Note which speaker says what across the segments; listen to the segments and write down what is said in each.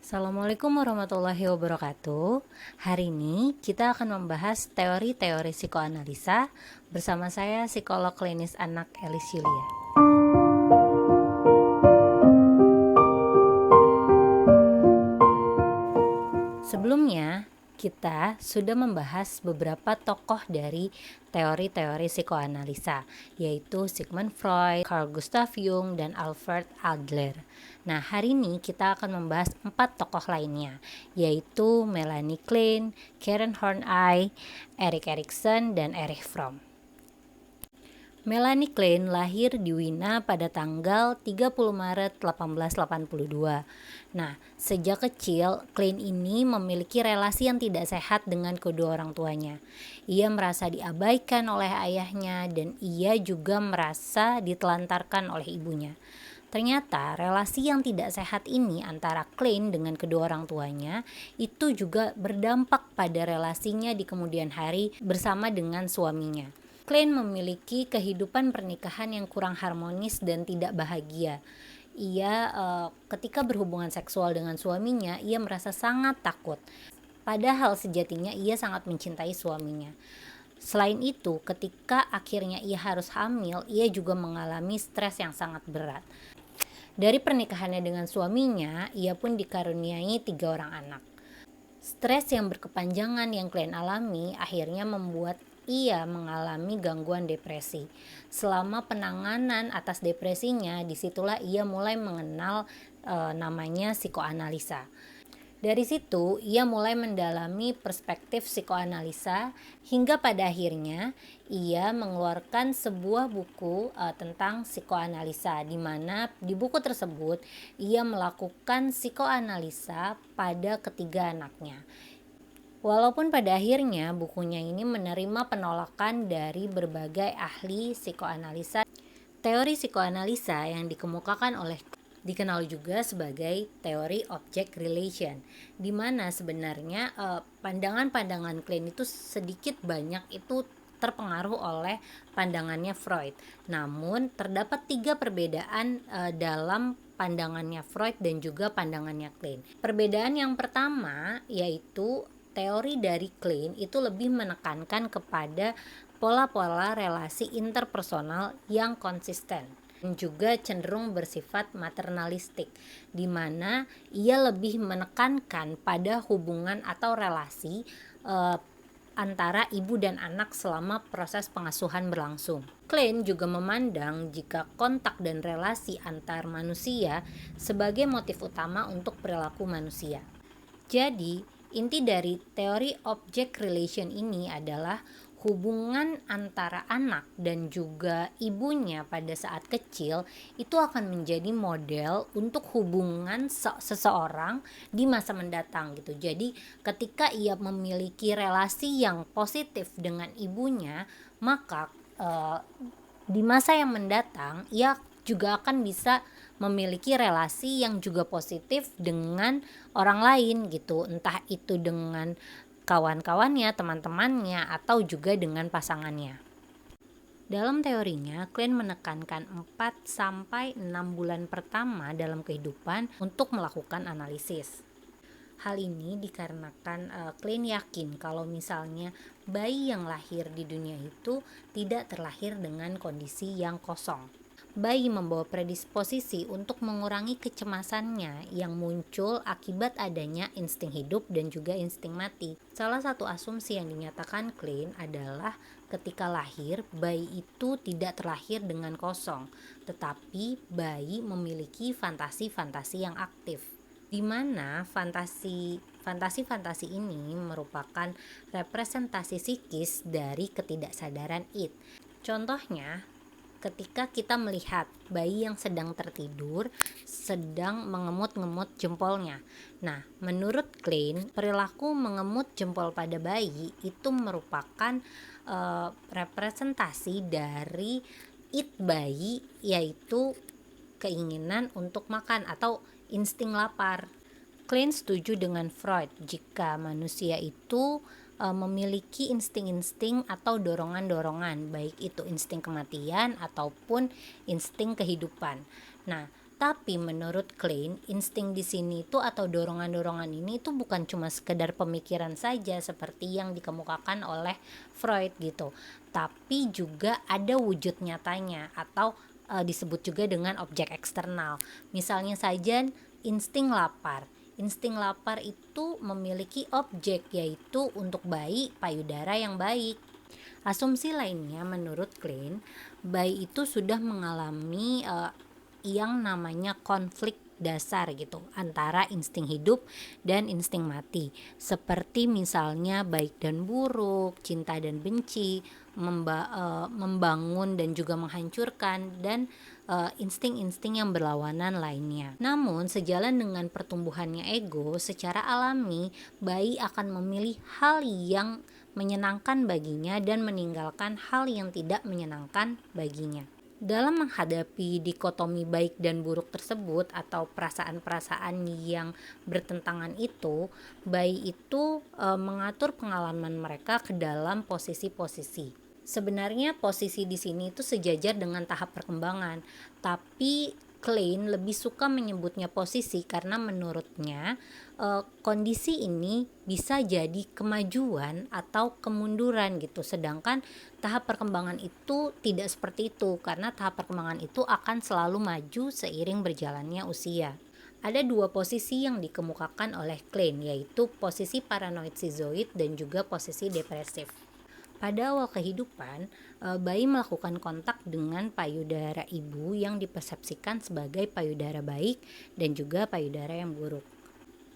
Speaker 1: Assalamualaikum warahmatullahi wabarakatuh. Hari ini kita akan membahas teori-teori psikoanalisa bersama saya psikolog klinis anak Elis Yulia. Sebelumnya, kita sudah membahas beberapa tokoh dari teori-teori psikoanalisa, yaitu Sigmund Freud, Carl Gustav Jung, dan Alfred Adler. Nah, hari ini kita akan membahas 4 tokoh lainnya, yaitu Melanie Klein, Karen Horney, Erik Erikson, dan Erich Fromm. Melanie Klein lahir di Wina pada tanggal 30 Maret 1882. Nah, sejak kecil, Klein ini memiliki relasi yang tidak sehat dengan kedua orang tuanya. Ia merasa diabaikan oleh ayahnya dan ia juga merasa ditelantarkan oleh ibunya. Ternyata relasi yang tidak sehat ini antara Klein dengan kedua orang tuanya itu juga berdampak pada relasinya di kemudian hari bersama dengan suaminya. Klein memiliki kehidupan pernikahan yang kurang harmonis dan tidak bahagia. Ia ketika berhubungan seksual dengan suaminya, ia merasa sangat takut. Padahal sejatinya ia sangat mencintai suaminya. Selain itu, ketika akhirnya ia harus hamil, ia juga mengalami stres yang sangat berat. Dari pernikahannya dengan suaminya, ia pun dikaruniai 3 orang anak. Stres yang berkepanjangan yang Klein alami akhirnya membuat ia mengalami gangguan depresi. Selama penanganan atas depresinya, disitulah ia mulai mengenal namanya psikoanalisa. Dari situ, ia mulai mendalami perspektif psikoanalisa hingga pada akhirnya ia mengeluarkan sebuah buku tentang psikoanalisa, di mana di buku tersebut ia melakukan psikoanalisa pada ketiga anaknya. Walaupun pada akhirnya bukunya ini menerima penolakan dari berbagai ahli psikoanalisa, teori psikoanalisa yang dikemukakan oleh dikenal juga sebagai teori object relation, di mana sebenarnya pandangan-pandangan Klein itu sedikit banyak itu terpengaruh oleh pandangannya Freud. Namun terdapat 3 perbedaan dalam pandangannya Freud dan juga pandangannya Klein. Perbedaan yang pertama yaitu teori dari Klein itu lebih menekankan kepada pola-pola relasi interpersonal yang konsisten dan juga cenderung bersifat maternalistik, di mana ia lebih menekankan pada hubungan atau relasi antara ibu dan anak selama proses pengasuhan berlangsung. Klein juga memandang jika kontak dan relasi antar manusia sebagai motif utama untuk perilaku manusia. Jadi, inti dari teori object relation ini adalah hubungan antara anak dan juga ibunya pada saat kecil itu akan menjadi model untuk hubungan seseorang di masa mendatang gitu. Jadi ketika ia memiliki relasi yang positif dengan ibunya, maka di masa yang mendatang ia juga akan bisa memiliki relasi yang juga positif dengan orang lain gitu, entah itu dengan kawan-kawannya, teman-temannya, atau juga dengan pasangannya. Dalam teorinya, Klein menekankan 4-6 bulan pertama dalam kehidupan untuk melakukan analisis. Hal ini dikarenakan Klein yakin kalau misalnya bayi yang lahir di dunia itu tidak terlahir dengan kondisi yang kosong. Bayi membawa predisposisi untuk mengurangi kecemasannya yang muncul akibat adanya insting hidup dan juga insting mati. Salah satu asumsi yang dinyatakan Klein adalah ketika lahir, bayi itu tidak terlahir dengan kosong, tetapi bayi memiliki fantasi-fantasi yang aktif, di mana fantasi-fantasi ini merupakan representasi psikis dari ketidaksadaran id. Contohnya, ketika kita melihat bayi yang sedang tertidur, sedang mengemut-ngemut jempolnya. Nah, menurut Klein, perilaku mengemut jempol pada bayi itu merupakan representasi dari id bayi, yaitu keinginan untuk makan atau insting lapar. Klein setuju dengan Freud jika manusia itu memiliki insting-insting atau dorongan-dorongan, baik itu insting kematian ataupun insting kehidupan. Nah, Tapi menurut Klein, insting di sini itu atau dorongan-dorongan ini itu bukan cuma sekedar pemikiran saja seperti yang dikemukakan oleh Freud gitu. Tapi juga ada wujud nyatanya atau disebut juga dengan objek eksternal. Misalnya saja insting lapar. Insting lapar itu memiliki objek, yaitu untuk bayi payudara yang baik. Asumsi lainnya menurut Klein, bayi itu sudah mengalami yang namanya konflik dasar gitu antara insting hidup dan insting mati, seperti misalnya baik dan buruk, cinta dan benci, membangun dan juga menghancurkan, dan insting-insting yang berlawanan lainnya. Namun sejalan dengan pertumbuhannya ego, secara alami bayi akan memilih hal yang menyenangkan baginya dan meninggalkan hal yang tidak menyenangkan baginya. Dalam menghadapi dikotomi baik dan buruk tersebut atau perasaan-perasaan yang bertentangan itu, bayi itu mengatur pengalaman mereka ke dalam posisi-posisi. Sebenarnya posisi di sini itu sejajar dengan tahap perkembangan, tapi Klein lebih suka menyebutnya posisi karena menurutnya kondisi ini bisa jadi kemajuan atau kemunduran gitu, sedangkan tahap perkembangan itu tidak seperti itu karena tahap perkembangan itu akan selalu maju seiring berjalannya usia. Ada dua posisi yang dikemukakan oleh Klein, yaitu posisi paranoid schizoid dan juga posisi depresif. Pada awal kehidupan, bayi melakukan kontak dengan payudara ibu yang dipersepsikan sebagai payudara baik dan juga payudara yang buruk.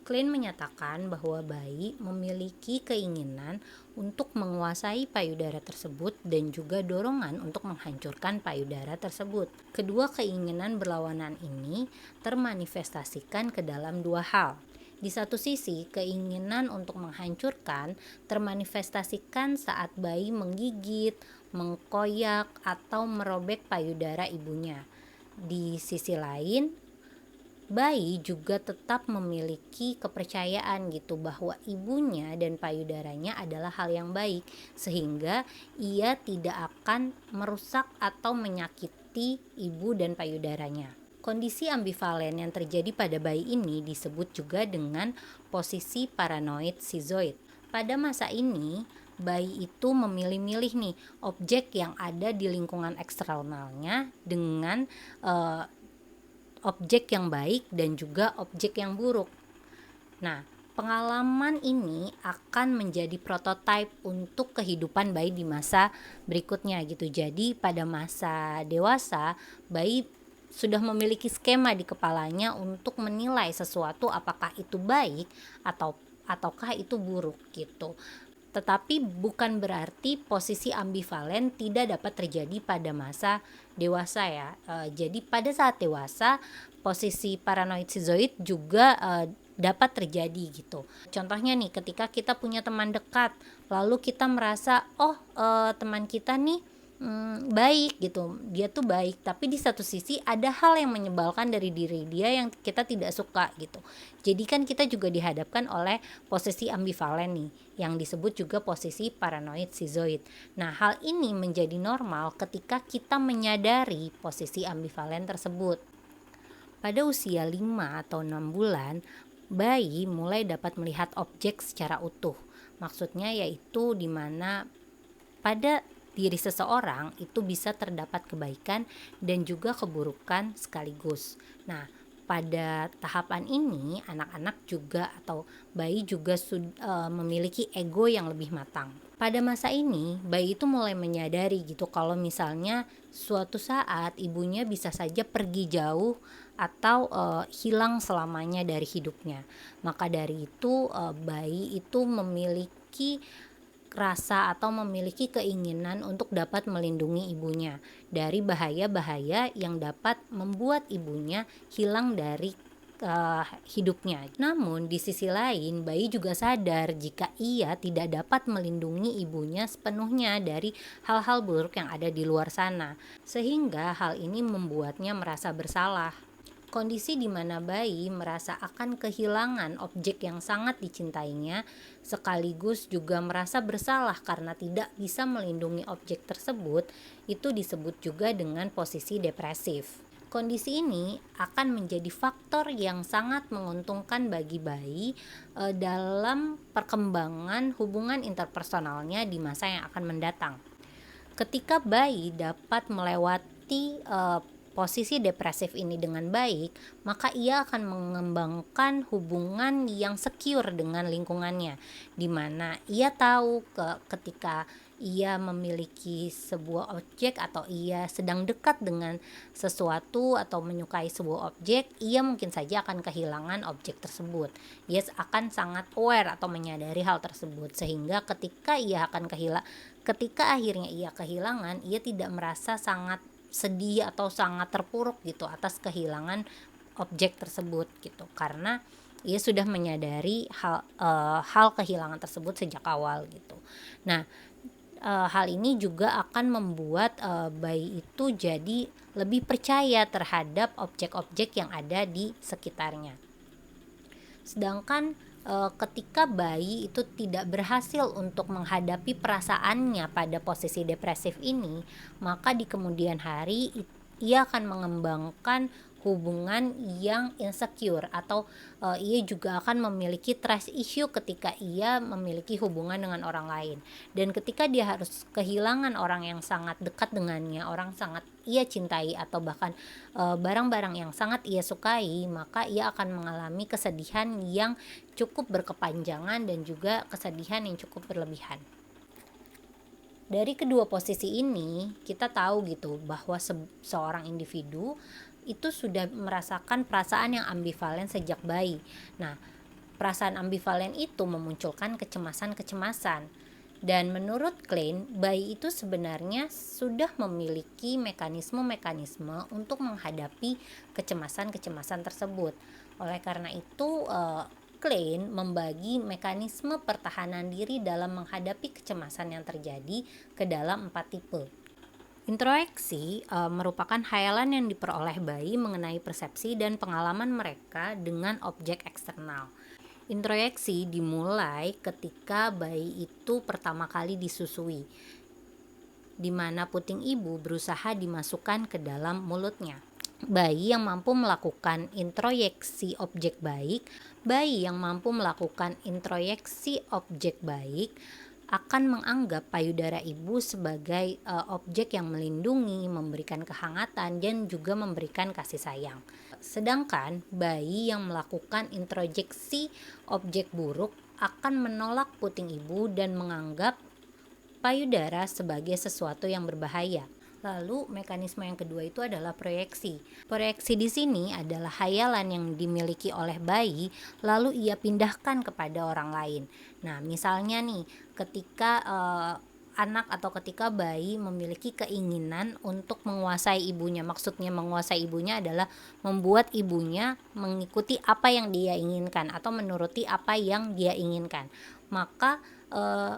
Speaker 1: Klein menyatakan bahwa bayi memiliki keinginan untuk menguasai payudara tersebut dan juga dorongan untuk menghancurkan payudara tersebut. Kedua keinginan berlawanan ini termanifestasikan ke dalam dua hal. Di satu sisi, keinginan untuk menghancurkan termanifestasikan saat bayi menggigit, mengkoyak, atau merobek payudara ibunya. Di sisi lain, bayi juga tetap memiliki kepercayaan gitu bahwa ibunya dan payudaranya adalah hal yang baik, sehingga ia tidak akan merusak atau menyakiti ibu dan payudaranya. Kondisi ambivalen yang terjadi pada bayi ini disebut juga dengan posisi paranoid schizoid. Pada masa ini, bayi itu memilih-milih nih objek yang ada di lingkungan eksternalnya dengan objek yang baik dan juga objek yang buruk. Nah, pengalaman ini akan menjadi prototipe untuk kehidupan bayi di masa berikutnya gitu. Jadi pada masa dewasa, bayi sudah memiliki skema di kepalanya untuk menilai sesuatu apakah itu baik ataukah itu buruk gitu. Tetapi bukan berarti posisi ambivalen tidak dapat terjadi pada masa dewasa ya. Jadi pada saat dewasa posisi paranoid schizoid juga dapat terjadi gitu. Contohnya nih, ketika kita punya teman dekat lalu kita merasa teman kita nih baik gitu, dia tuh baik, tapi di satu sisi ada hal yang menyebalkan dari diri dia yang kita tidak suka gitu. Jadi kan kita juga dihadapkan oleh posisi ambivalen nih, yang disebut juga posisi paranoid schizoid. Nah, hal ini menjadi normal ketika kita menyadari posisi ambivalen tersebut. Pada usia 5 atau 6 bulan, bayi mulai dapat melihat objek secara utuh. Maksudnya yaitu di mana pada diri seseorang itu bisa terdapat kebaikan dan juga keburukan sekaligus. Nah, pada tahapan ini anak-anak juga atau bayi juga memiliki ego yang lebih matang. Pada masa ini bayi itu mulai menyadari gitu kalau misalnya suatu saat ibunya bisa saja pergi jauh atau hilang selamanya dari hidupnya. Maka dari itu bayi itu memiliki rasa atau memiliki keinginan untuk dapat melindungi ibunya dari bahaya-bahaya yang dapat membuat ibunya hilang dari hidupnya. Namun di sisi lain, bayi juga sadar jika ia tidak dapat melindungi ibunya sepenuhnya dari hal-hal buruk yang ada di luar sana, sehingga hal ini membuatnya merasa bersalah. Kondisi di mana bayi merasa akan kehilangan objek yang sangat dicintainya, sekaligus juga merasa bersalah karena tidak bisa melindungi objek tersebut, itu disebut juga dengan posisi depresif. Kondisi ini akan menjadi faktor yang sangat menguntungkan bagi bayi dalam perkembangan hubungan interpersonalnya di masa yang akan mendatang. Ketika bayi dapat melewati posisi depresif ini dengan baik, maka ia akan mengembangkan hubungan yang secure dengan lingkungannya, di mana ia tahu ketika ia memiliki sebuah objek atau ia sedang dekat dengan sesuatu atau menyukai sebuah objek, ia mungkin saja akan kehilangan objek tersebut. Ia akan sangat aware atau menyadari hal tersebut, sehingga ketika akhirnya ia kehilangan, ia tidak merasa sangat sedih atau sangat terpuruk gitu atas kehilangan objek tersebut gitu, karena ia sudah menyadari hal kehilangan tersebut sejak awal gitu. Nah, hal ini juga akan membuat bayi itu jadi lebih percaya terhadap objek-objek yang ada di sekitarnya. Sedangkan ketika bayi itu tidak berhasil untuk menghadapi perasaannya pada posisi depresif ini, maka di kemudian hari ia akan mengembangkan hubungan yang insecure, atau ia juga akan memiliki trust issue ketika ia memiliki hubungan dengan orang lain. Dan ketika dia harus kehilangan orang yang sangat dekat dengannya, orang sangat ia cintai, atau bahkan barang-barang yang sangat ia sukai, maka ia akan mengalami kesedihan yang cukup berkepanjangan dan juga kesedihan yang cukup berlebihan. Dari kedua posisi ini kita tahu gitu bahwa seorang individu itu sudah merasakan perasaan yang ambivalen sejak bayi. Nah, perasaan ambivalen itu memunculkan kecemasan-kecemasan. Dan menurut Klein, bayi itu sebenarnya sudah memiliki mekanisme-mekanisme untuk menghadapi kecemasan-kecemasan tersebut. Oleh karena itu, Klein membagi mekanisme pertahanan diri dalam menghadapi kecemasan yang terjadi ke dalam 4 tipe. Introyeksi merupakan khayalan yang diperoleh bayi mengenai persepsi dan pengalaman mereka dengan objek eksternal. Introyeksi dimulai ketika bayi itu pertama kali disusui, di mana puting ibu berusaha dimasukkan ke dalam mulutnya. Bayi yang mampu melakukan introyeksi objek baik akan menganggap payudara ibu sebagai objek yang melindungi, memberikan kehangatan, dan juga memberikan kasih sayang. Sedangkan bayi yang melakukan introjeksi objek buruk akan menolak puting ibu dan menganggap payudara sebagai sesuatu yang berbahaya. Lalu mekanisme yang kedua itu adalah proyeksi. Proyeksi di sini adalah khayalan yang dimiliki oleh bayi lalu ia pindahkan kepada orang lain. Nah, misalnya nih, ketika anak atau ketika bayi memiliki keinginan untuk menguasai ibunya. Maksudnya menguasai ibunya adalah membuat ibunya mengikuti apa yang dia inginkan atau menuruti apa yang dia inginkan. Maka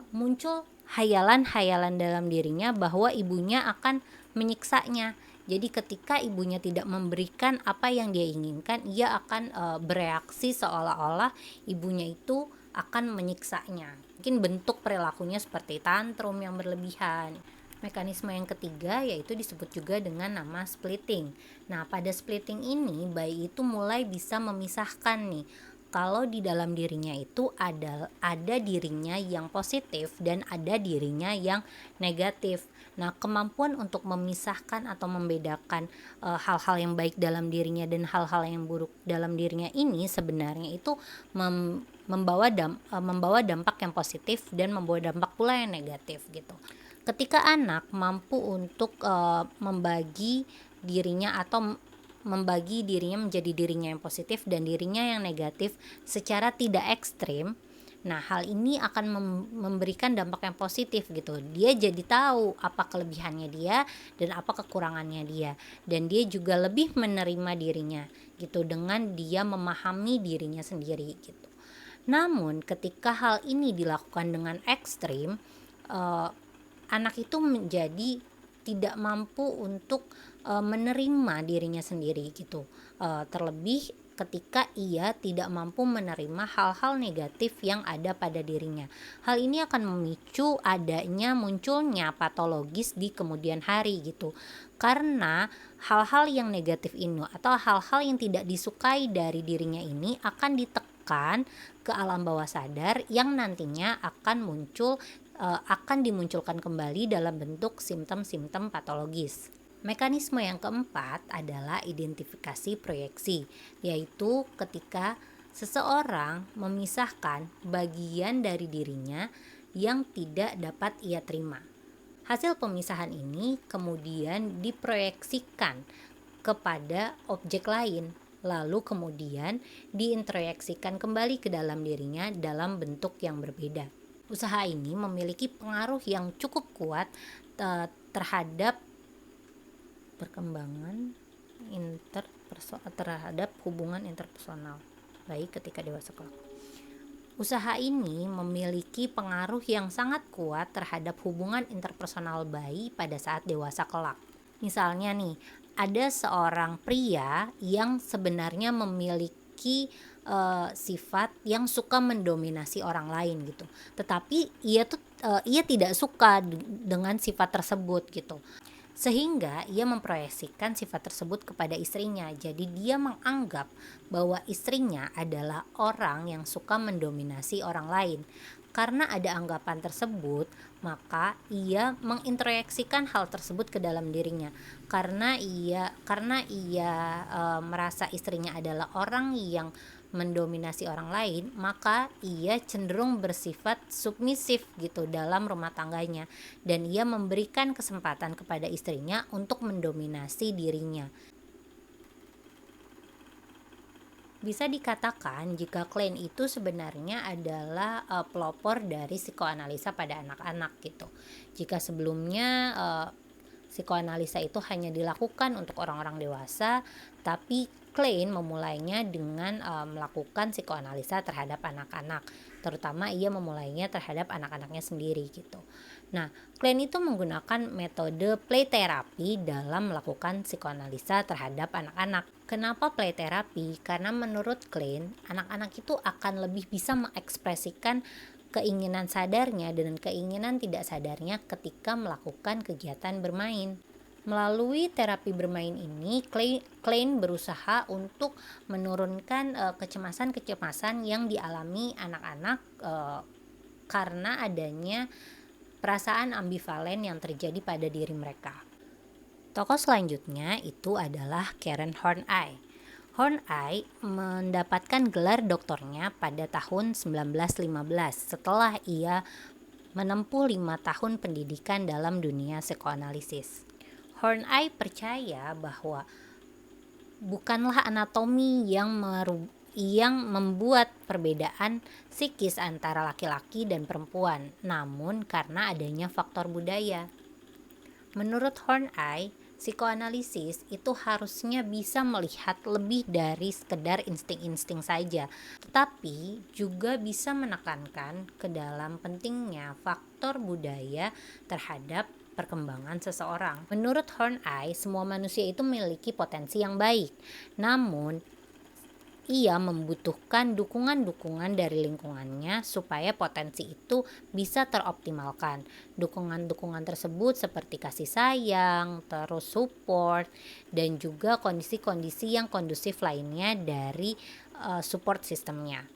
Speaker 1: muncul hayalan-hayalan dalam dirinya bahwa ibunya akan menyiksanya. Jadi ketika ibunya tidak memberikan apa yang dia inginkan, ia akan bereaksi seolah-olah ibunya itu akan menyiksanya. Mungkin bentuk perilakunya seperti tantrum yang berlebihan. Mekanisme yang ketiga yaitu disebut juga dengan nama splitting. Nah, pada splitting ini bayi itu mulai bisa memisahkan nih, kalau di dalam dirinya itu ada dirinya yang positif dan ada dirinya yang negatif. Nah, kemampuan untuk memisahkan atau membedakan hal-hal yang baik dalam dirinya dan hal-hal yang buruk dalam dirinya ini sebenarnya itu membawa dampak yang positif dan membawa dampak pula yang negatif gitu. Ketika anak mampu untuk membagi dirinya menjadi dirinya yang positif dan dirinya yang negatif secara tidak ekstrim, nah hal ini akan memberikan dampak yang positif gitu. Dia jadi tahu apa kelebihannya dia dan apa kekurangannya dia, dan dia juga lebih menerima dirinya gitu dengan dia memahami dirinya sendiri gitu. Namun ketika hal ini dilakukan dengan ekstrim, anak itu menjadi tidak mampu untuk menerima dirinya sendiri gitu. Terlebih ketika ia tidak mampu menerima hal-hal negatif yang ada pada dirinya. Hal ini akan memicu munculnya patologis di kemudian hari gitu. Karena hal-hal yang negatif ini atau hal-hal yang tidak disukai dari dirinya ini akan ditekan ke alam bawah sadar yang nantinya akan dimunculkan kembali dalam bentuk simptom-simptom patologis. Mekanisme yang keempat adalah identifikasi proyeksi, yaitu ketika seseorang memisahkan bagian dari dirinya yang tidak dapat ia terima. Hasil pemisahan ini kemudian diproyeksikan kepada objek lain, lalu kemudian diintroyeksikan kembali ke dalam dirinya dalam bentuk yang berbeda. Usaha ini memiliki pengaruh yang cukup kuat terhadap perkembangan terhadap hubungan interpersonal baik ketika dewasa kelak. Usaha ini memiliki pengaruh yang sangat kuat terhadap hubungan interpersonal bayi pada saat dewasa kelak. Misalnya nih, ada seorang pria yang sebenarnya memiliki sifat yang suka mendominasi orang lain gitu. Tetapi ia tidak suka dengan sifat tersebut gitu. Sehingga ia memproyeksikan sifat tersebut kepada istrinya. Jadi dia menganggap bahwa istrinya adalah orang yang suka mendominasi orang lain. Karena ada anggapan tersebut, maka ia mengintroyeksikan hal tersebut ke dalam dirinya. Karena ia merasa istrinya adalah orang yang mendominasi orang lain, maka ia cenderung bersifat submisif gitu dalam rumah tangganya, dan ia memberikan kesempatan kepada istrinya untuk mendominasi dirinya. Bisa dikatakan jika Klein itu sebenarnya adalah pelopor dari psikoanalisa pada anak-anak gitu. Jika sebelumnya psikoanalisa itu hanya dilakukan untuk orang-orang dewasa, tapi Klein memulainya dengan melakukan psikoanalisa terhadap anak-anak, terutama ia memulainya terhadap anak-anaknya sendiri gitu. Nah, Klein itu menggunakan metode play therapy dalam melakukan psikoanalisa terhadap anak-anak. Kenapa play therapy? Karena menurut Klein, anak-anak itu akan lebih bisa mengekspresikan keinginan sadarnya dan keinginan tidak sadarnya ketika melakukan kegiatan bermain. Melalui terapi bermain ini, Klein berusaha untuk menurunkan kecemasan-kecemasan yang dialami anak-anak karena adanya perasaan ambivalen yang terjadi pada diri mereka. Tokoh selanjutnya itu adalah Karen Horney. Horney mendapatkan gelar doktornya pada tahun 1915 setelah ia menempuh 5 tahun pendidikan dalam dunia psikoanalisis. Horney percaya bahwa bukanlah anatomi yang membuat perbedaan psikis antara laki-laki dan perempuan, namun karena adanya faktor budaya. Menurut Horney, psikoanalisis itu harusnya bisa melihat lebih dari sekedar insting-insting saja, tetapi juga bisa menekankan ke dalam pentingnya faktor budaya terhadap perkembangan seseorang. Menurut Horney, semua manusia itu memiliki potensi yang baik, namun ia membutuhkan dukungan-dukungan dari lingkungannya supaya potensi itu bisa teroptimalkan. Dukungan-dukungan tersebut seperti kasih sayang, terus support, dan juga kondisi-kondisi yang kondusif lainnya dari support sistemnya.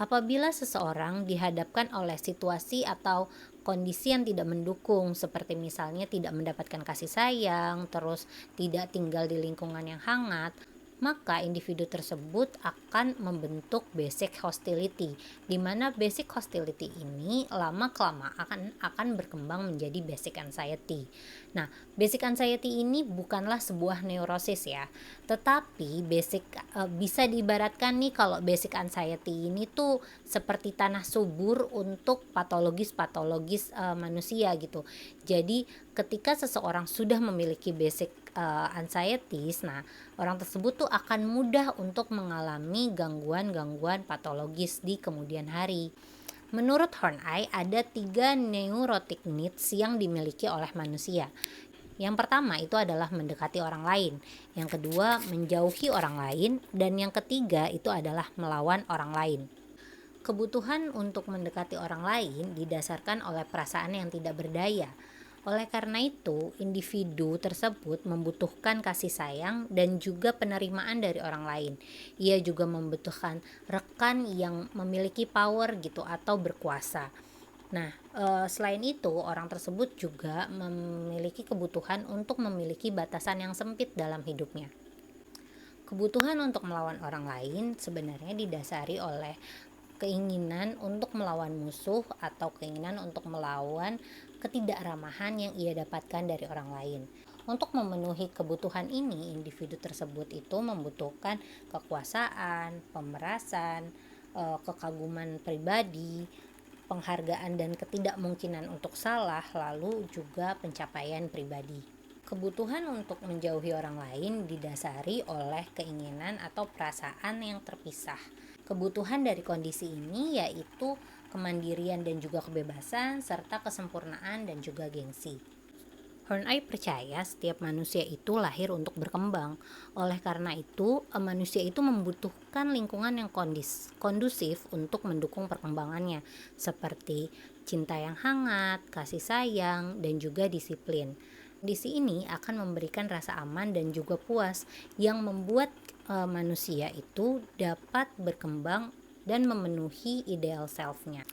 Speaker 1: Apabila seseorang dihadapkan oleh situasi atau kondisi yang tidak mendukung, seperti misalnya tidak mendapatkan kasih sayang, terus tidak tinggal di lingkungan yang hangat, maka individu tersebut akan membentuk basic hostility, di mana basic hostility ini lama-kelamaan akan berkembang menjadi basic anxiety. Nah, basic anxiety ini bukanlah sebuah neurosis ya, tetapi bisa diibaratkan nih kalau basic anxiety ini tuh seperti tanah subur untuk patologis manusia gitu. Jadi ketika seseorang sudah memiliki basic anxieties, nah orang tersebut tuh akan mudah untuk mengalami gangguan-gangguan patologis di kemudian hari. Menurut Horney, ada 3 neurotic needs yang dimiliki oleh manusia. Yang pertama itu adalah mendekati orang lain, yang kedua menjauhi orang lain, dan yang ketiga itu adalah melawan orang lain. Kebutuhan untuk mendekati orang lain didasarkan oleh perasaan yang tidak berdaya. Oleh karena itu, individu tersebut membutuhkan kasih sayang dan juga penerimaan dari orang lain. Ia juga membutuhkan rekan yang memiliki power gitu atau berkuasa. Nah, selain itu, orang tersebut juga memiliki kebutuhan untuk memiliki batasan yang sempit dalam hidupnya. Kebutuhan untuk melawan orang lain sebenarnya didasari oleh keinginan untuk melawan musuh atau keinginan untuk melawan ketidakramahan yang ia dapatkan dari orang lain. Untuk memenuhi kebutuhan ini, individu tersebut itu membutuhkan kekuasaan, pemerasan, kekaguman pribadi, penghargaan dan ketidakmungkinan untuk salah, lalu juga pencapaian pribadi. Kebutuhan untuk menjauhi orang lain didasari oleh keinginan atau perasaan yang terpisah. Kebutuhan dari kondisi ini yaitu kemandirian dan juga kebebasan, serta kesempurnaan dan juga gengsi. Horney percaya setiap manusia itu lahir untuk berkembang. Oleh karena itu, manusia itu membutuhkan lingkungan yang kondusif untuk mendukung perkembangannya, seperti cinta yang hangat, kasih sayang, dan juga disiplin. Kondisi ini akan memberikan rasa aman dan juga puas yang membuat manusia itu dapat berkembang dan memenuhi ideal self-nya.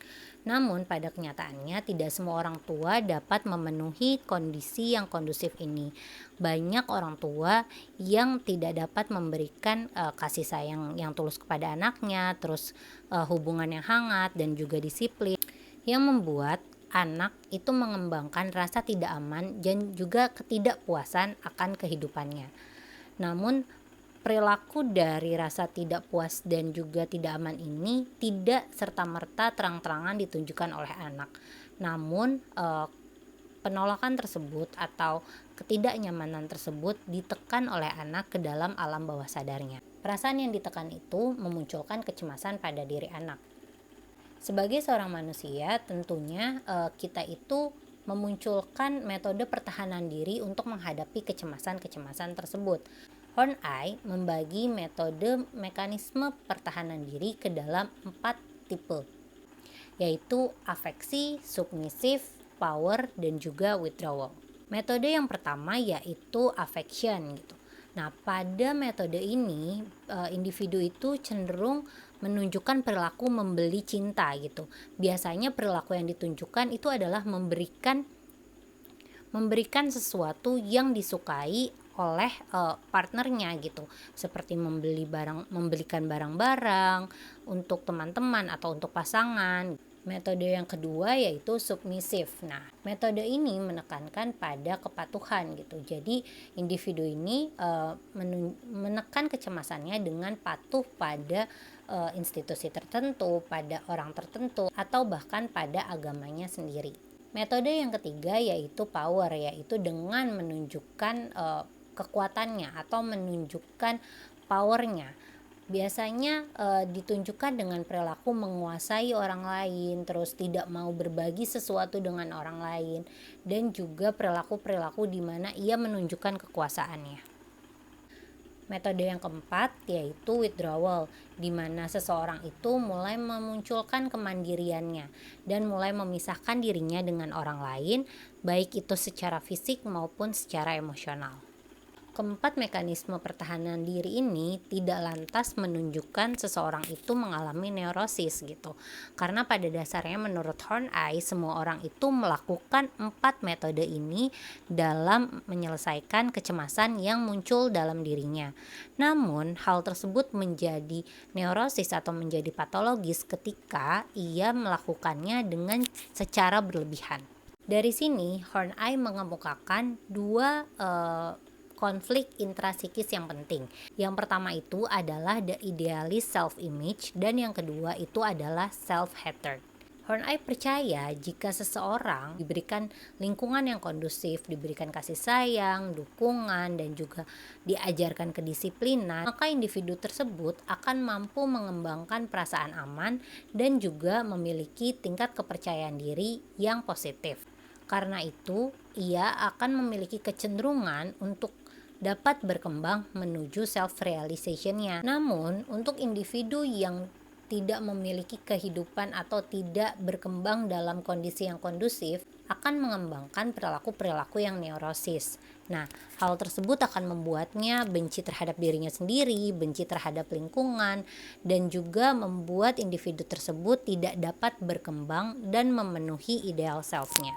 Speaker 1: Namun pada kenyataannya tidak semua orang tua dapat memenuhi kondisi yang kondusif ini. Banyak orang tua yang tidak dapat memberikan kasih sayang yang tulus kepada anaknya, terus hubungan yang hangat dan juga disiplin, yang membuat anak itu mengembangkan rasa tidak aman dan juga ketidakpuasan akan kehidupannya. Namun perilaku dari rasa tidak puas dan juga tidak aman ini tidak serta-merta terang-terangan ditunjukkan oleh anak. Namun penolakan tersebut atau ketidaknyamanan tersebut ditekan oleh anak ke dalam alam bawah sadarnya. Perasaan yang ditekan itu memunculkan kecemasan pada diri anak. Sebagai seorang manusia, tentunya kita itu memunculkan metode pertahanan diri untuk menghadapi kecemasan-kecemasan tersebut. Horney membagi metode mekanisme pertahanan diri ke dalam 4 tipe, yaitu afeksi, submisif, power, dan juga withdrawal. Metode yang pertama yaitu affection gitu. Nah, pada metode ini individu itu cenderung menunjukkan perilaku membeli cinta gitu. Biasanya perilaku yang ditunjukkan itu adalah memberikan sesuatu yang disukai oleh partnernya gitu, seperti membelikan barang-barang untuk teman-teman atau untuk pasangan. Metode yang kedua yaitu submisif. Nah, metode ini menekankan pada kepatuhan gitu. Jadi individu ini menekan kecemasannya dengan patuh pada institusi tertentu, pada orang tertentu, atau bahkan pada agamanya sendiri. Metode yang ketiga yaitu power, yaitu dengan menunjukkan kekuatannya atau menunjukkan powernya. Biasanya ditunjukkan dengan perilaku menguasai orang lain, terus tidak mau berbagi sesuatu dengan orang lain, dan juga perilaku-perilaku di mana ia menunjukkan kekuasaannya. Metode yang keempat yaitu withdrawal, di mana seseorang itu mulai memunculkan kemandiriannya dan mulai memisahkan dirinya dengan orang lain, baik itu secara fisik maupun secara emosional. Keempat mekanisme pertahanan diri ini tidak lantas menunjukkan seseorang itu mengalami neurosis gitu. Karena pada dasarnya menurut Horney, semua orang itu melakukan 4 metode ini dalam menyelesaikan kecemasan yang muncul dalam dirinya. Namun hal tersebut menjadi neurosis atau menjadi patologis ketika ia melakukannya dengan secara berlebihan. Dari sini Horney mengemukakan dua konflik intrasikis yang penting. Yang pertama itu adalah the idealist self-image dan yang kedua itu adalah self-hatred. Horney percaya jika seseorang diberikan lingkungan yang kondusif, diberikan kasih sayang, dukungan, dan juga diajarkan kedisiplinan, maka individu tersebut akan mampu mengembangkan perasaan aman dan juga memiliki tingkat kepercayaan diri yang positif. Karena itu, ia akan memiliki kecenderungan untuk dapat berkembang menuju self-realization-nya. Namun, untuk individu yang tidak memiliki kehidupan atau tidak berkembang dalam kondisi yang kondusif, akan mengembangkan perilaku-perilaku yang neurosis. Nah, hal tersebut akan membuatnya benci terhadap dirinya sendiri, benci terhadap lingkungan, dan juga membuat individu tersebut tidak dapat berkembang dan memenuhi ideal self-nya.